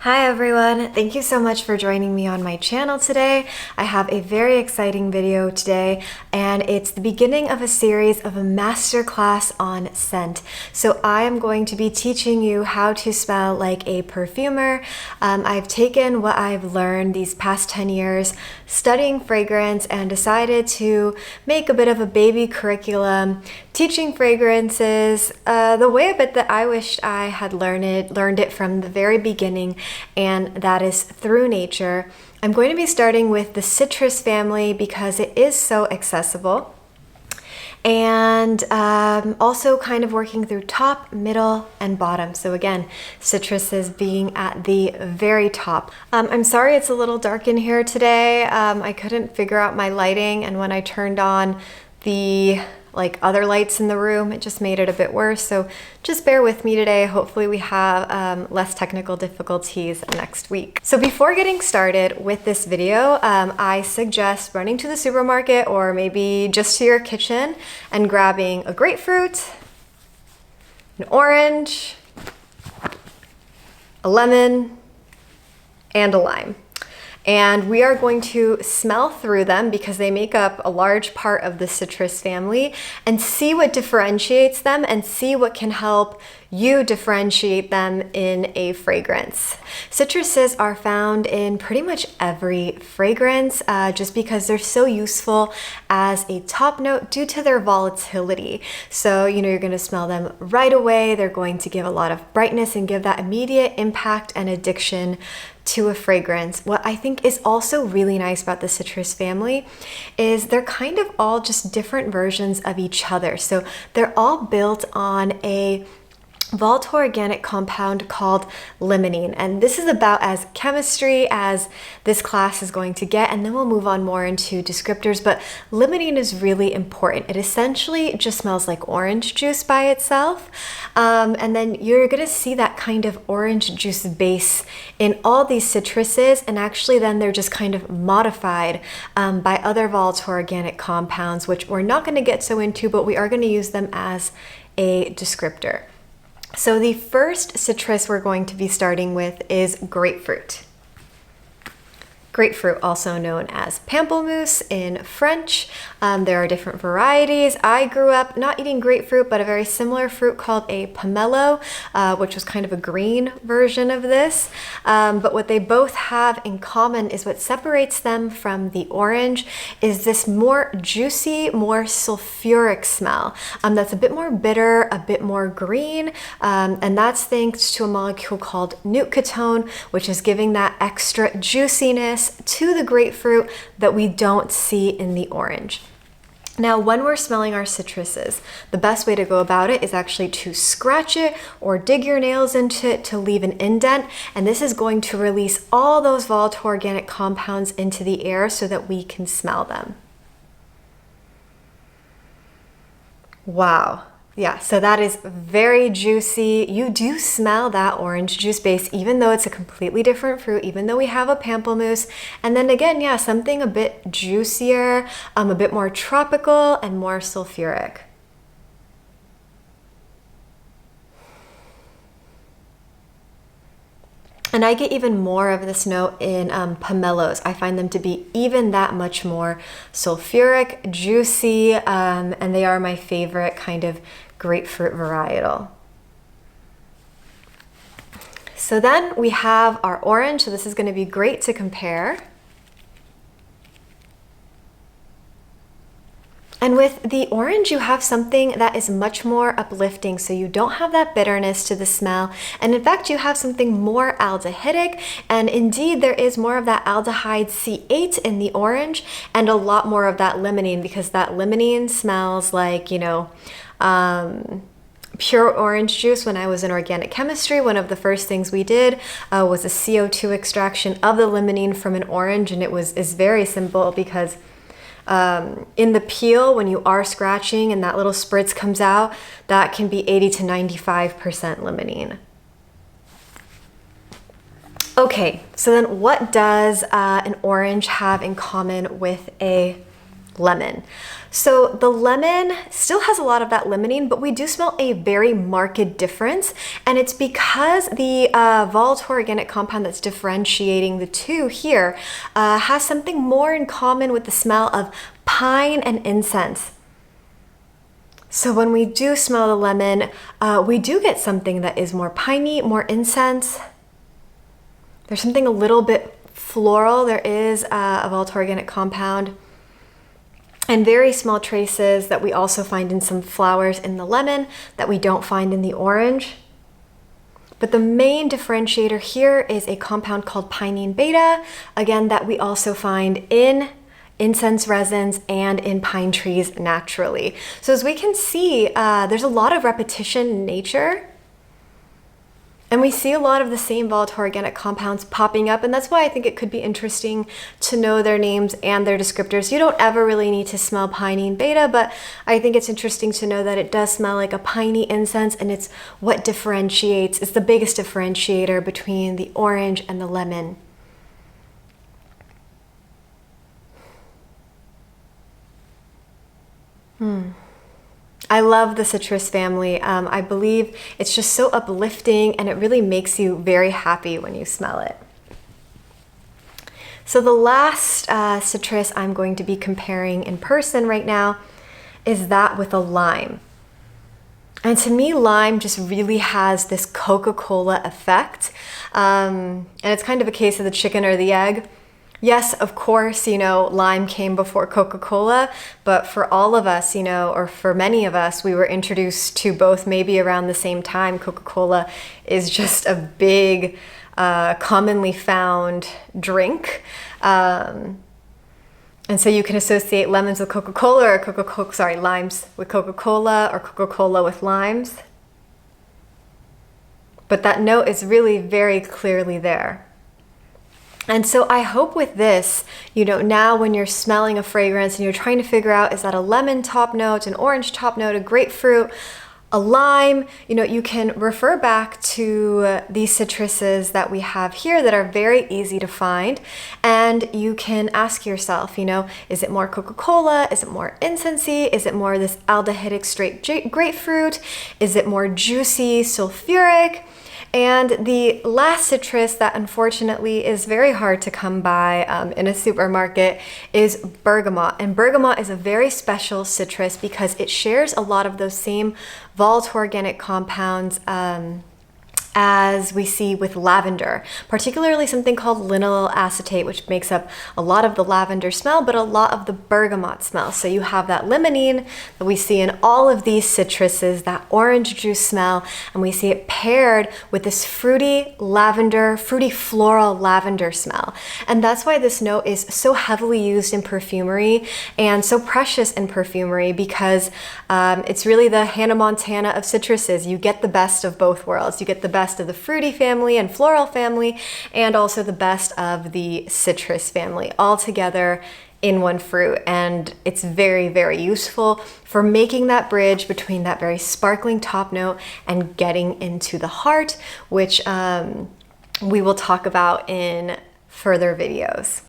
Hi everyone, thank you so much for joining me on my channel today. I have a very exciting video today and it's the beginning of a series of a masterclass on scent. So I am going to be teaching you how to smell like a perfumer. I've taken what I've learned these past 10 years studying fragrance and decided to make a bit of a baby curriculum teaching fragrances the way a bit that I wished I had learned it from the very beginning, and that is through nature. I'm going to be starting with the citrus family because it is so accessible, and also kind of working through top, middle, and bottom. So again, citruses being at the very top. I'm sorry it's a little dark in here today. I couldn't figure out my lighting, and when I turned on the other lights in the room, it just made it a bit worse. So just bear with me today. Hopefully we have less technical difficulties next week. So before getting started with this video, I suggest running to the supermarket or maybe just to your kitchen and grabbing a grapefruit, an orange, a lemon, and a lime. And we are going to smell through them because they make up a large part of the citrus family and see what differentiates them and see what can help you differentiate them in a fragrance. Citruses are found in pretty much every fragrance just because they're so useful as a top note due to their volatility. So, you're going to smell them right away. They're going to give a lot of brightness and give that immediate impact and addiction to a fragrance. What I think is also really nice about the citrus family is they're kind of all just different versions of each other. So they're all built on a volatile organic compound called limonene, and this is about as chemistry as this class is going to get, and then we'll move on more into descriptors. But limonene is really important. It essentially just smells like orange juice by itself, and then you're gonna see that kind of orange juice base in all these citruses, and actually then they're just kind of modified by other volatile organic compounds, which we're not going to get so into, but we are going to use them as a descriptor. So the first citrus we're going to be starting with is grapefruit. Grapefruit, also known as pamplemousse in French. There are different varieties. I grew up not eating grapefruit, but a very similar fruit called a pomelo, which was kind of a green version of this. But what they both have in common is what separates them from the orange is this more juicy, more sulfuric smell. That's a bit more bitter, a bit more green, and that's thanks to a molecule called nootkatone, which is giving that extra juiciness to the grapefruit that we don't see in the orange. Now, when we're smelling our citruses, the best way to go about it is actually to scratch it or dig your nails into it to leave an indent, and this is going to release all those volatile organic compounds into the air so that we can smell them. Wow. Yeah, so that is very juicy. You do smell that orange juice base, even though it's a completely different fruit, even though we have a pamplemousse. And then again, yeah, something a bit juicier, a bit more tropical and more sulfuric. And I get even more of this note in pomelos. I find them to be even that much more sulfuric, juicy, and they are my favorite kind of grapefruit varietal. So then we have our orange. So this is going to be great to compare. And with the orange, you have something that is much more uplifting, so you don't have that bitterness to the smell. And in fact, you have something more aldehydic, and indeed there is more of that aldehyde C8 in the orange and a lot more of that limonene, because that limonene smells like, pure orange juice. When I was in organic chemistry, one of the first things we did was a CO2 extraction of the limonene from an orange, and is very simple because in the peel, when you are scratching and that little spritz comes out, that can be 80 to 95% limonene. Okay, so then what does an orange have in common with a lemon. So the lemon still has a lot of that limonene, but we do smell a very marked difference. And it's because the volatile organic compound that's differentiating the two here has something more in common with the smell of pine and incense. So when we do smell the lemon, we do get something that is more piney, more incense. There's something a little bit floral. There is a volatile organic compound. And very small traces that we also find in some flowers in the lemon that we don't find in the orange. But the main differentiator here is a compound called pinene beta, again, that we also find in incense resins and in pine trees naturally. So as we can see, there's a lot of repetition in nature. And we see a lot of the same volatile organic compounds popping up, and that's why I think it could be interesting to know their names and their descriptors. You don't ever really need to smell pinene beta, but I think it's interesting to know that it does smell like a piney incense, and it's what differentiates, it's the biggest differentiator between the orange and the lemon. I love the citrus family. I believe it's just so uplifting, and it really makes you very happy when you smell it. So the last citrus I'm going to be comparing in person right now is that with a lime. And to me, lime just really has this Coca-Cola effect. And it's kind of a case of the chicken or the egg. Yes, of course, lime came before Coca-Cola, but for all of us, or for many of us, we were introduced to both maybe around the same time. Coca-Cola is just a big, commonly found drink. And so you can associate lemons with Coca-Cola or limes with Coca-Cola or Coca-Cola with limes. But that note is really very clearly there. And so I hope with this, now when you're smelling a fragrance and you're trying to figure out, is that a lemon top note, an orange top note, a grapefruit, a lime, you can refer back to these citruses that we have here that are very easy to find. And you can ask yourself, is it more Coca-Cola? Is it more incensey? Is it more this aldehydic straight grapefruit? Is it more juicy sulfuric? And the last citrus that unfortunately is very hard to come by in a supermarket is bergamot. And bergamot is a very special citrus because it shares a lot of those same volatile organic compounds as we see with lavender, particularly something called linyl acetate, which makes up a lot of the lavender smell, but a lot of the bergamot smell. So you have that limonene that we see in all of these citruses, that orange juice smell, and we see it paired with this fruity floral lavender smell. And that's why this note is so heavily used in perfumery and so precious in perfumery, because it's really the Hannah Montana of citruses. You get the best of both worlds. You get the best of the fruity family and floral family, and also the best of the citrus family all together in one fruit. And it's very, very useful for making that bridge between that very sparkling top note and getting into the heart, which we will talk about in further videos.